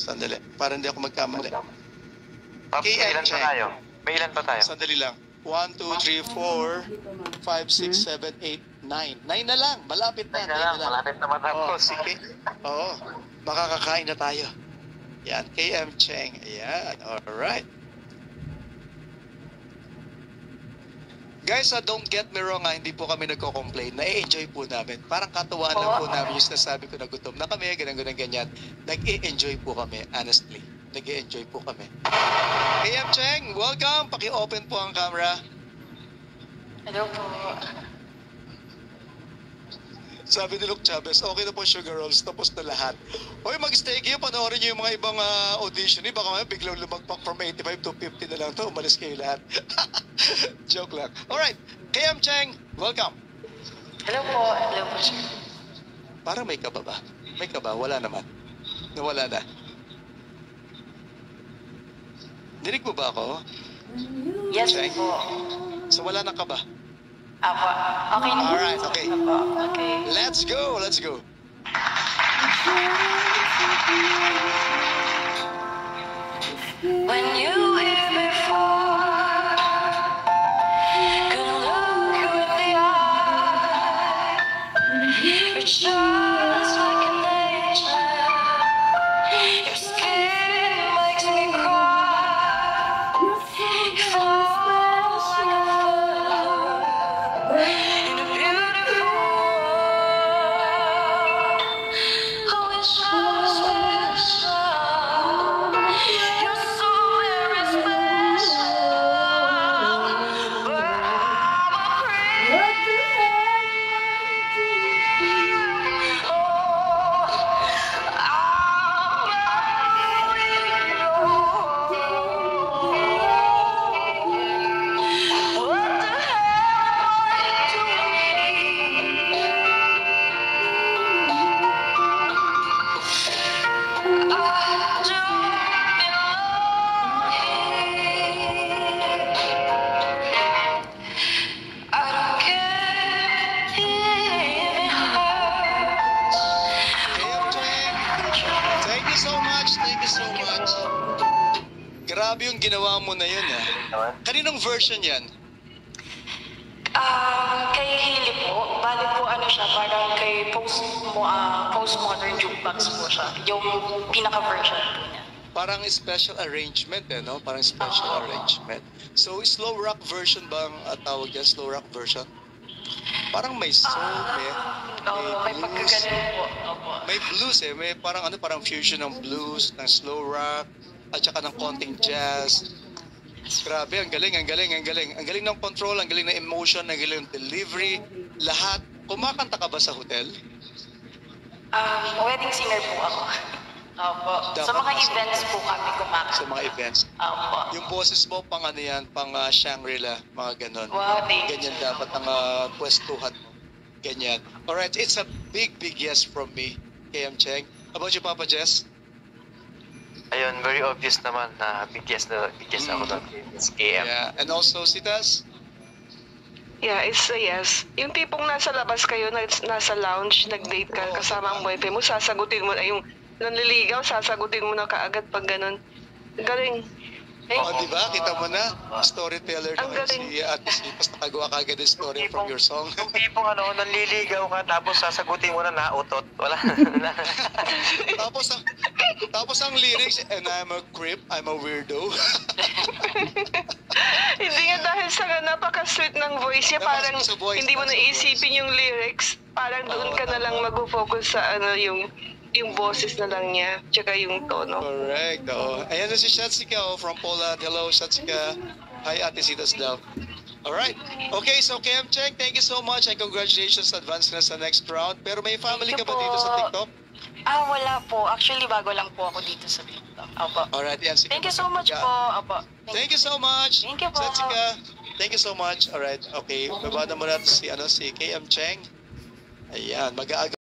Sandali, para hindi ako magkamali. Pops, may ilan pa tayo? May ilan pa tayo? Sandali lang. 1, 2, 3, 4, 5, 6, 7, 8, 9. 9 na lang. Malapit na. 9 na lang. Malapit na matapos. Okay. Oo. Makakakain na tayo. Yan. KM Cheng. Ayan. Alright. Guys, don't get me wrong, hindi po kami nagko-complain. Na-enjoy po namin. Parang katuwaan lang po namin yung sinasabi ko na gutom na kami, ganyan. Nag-i-enjoy po kami, honestly. Nag-i-enjoy po kami. KM Cheng, welcome. Paki-open po ang camera. Hello po. Sabi ni Luke Chavez, okay na po Sugar Rolls, tapos na lahat. Hoy, mag-stay kayo, panoorin niyo yung mga ibang audition. Baka may biglang lumagpak from 85 to 50 na lang to. Umalis kayo lahat. Joke lang. Alright, KM Cheng, welcome. Hello po. Hello po, sir. Parang may kaba ba? May kaba? Wala naman. Nawala na. Dinig mo ba ako? Yes Cheng? po. So wala na kaba? Apo. Okay na. Alright, okay. Apo. Okay. Let's go, let's go. When you were here before, couldn't look you in the eye. You're just like an angel. Your skin makes me cry. You flow like a feather in a beautiful world. I wish I was special. You're so very special, but I'm a creep. Grabe yung ginawa mo na yun, Kaninong version yan? Kay Hailey po, bali po ano siya, parang kay postmodern jukebox po siya, yung pinaka-version po niya. Parang special arrangement, no? Parang special arrangement. So, slow rock version bang tawag yan? Slow rock version? Parang may soul, may blues. pagkaganon po. Opo. May blues, May parang fusion ng blues, ng slow rock, at saka ng konting jazz. Grabe, ang galing. Ang galing ng control, ang galing ng emotion, ang galing ng delivery, lahat. Kumakanta ka ba sa hotel? Wedding singer po ako. Opo. Sa mga events po kami kumakanta. Sa mga events. Opo. Yung boses mo, pang ano yan, pang Shangri-La, mga ganon. Wow, thank you. Ganyan dapat ang pwestuhan mo. Ganyan. Alright, it's a big yes from me, KM Cheng. How about you, Papa Jess? Ayun, very obvious naman na big yes ako doon. It's KM. Yeah, and also si Tas? Yeah, it's a yes. Yung tipong nasa labas kayo, nasa lounge, nag-date ka, kasama ang boyfriend mo, sasagutin mo na yung nanliligaw, sasagutin mo na kaagad pag ganun. Galing. Di ba? Kita mo na, storyteller Ang naman galing. si Ate C. Tapos nakagawa ka agad ng story from your song. Yung tipong nanliligaw ka, tapos sasagutin mo na nautot. Wala. tapos ang lyrics, and I'm a creep, I'm a weirdo. Hindi nga dahil sa napaka-sweet ng voice niya, parang hindi mo naisipin yung lyrics. Parang doon ka na lang mag-focus sa yung boses na lang niya, tsaka yung tono. Correct. Ayan na si Shatsika from Poland. Hello, Shatsika. Hi, Ate Sita's love. Alright. Okay, so KM Cheng, thank you so much and congratulations advance na sa next round. Pero may family ka ba dito sa TikTok? Wala po. Actually, bago lang po ako dito sa TikTok. Opo. Alright, yan. Sige. Thank you so much po. Opo. Thank you so much. Thank you po. Shatsika, thank you so much. Alright, okay. Babada mo natin si KM Cheng. Ayan, mag-aaga.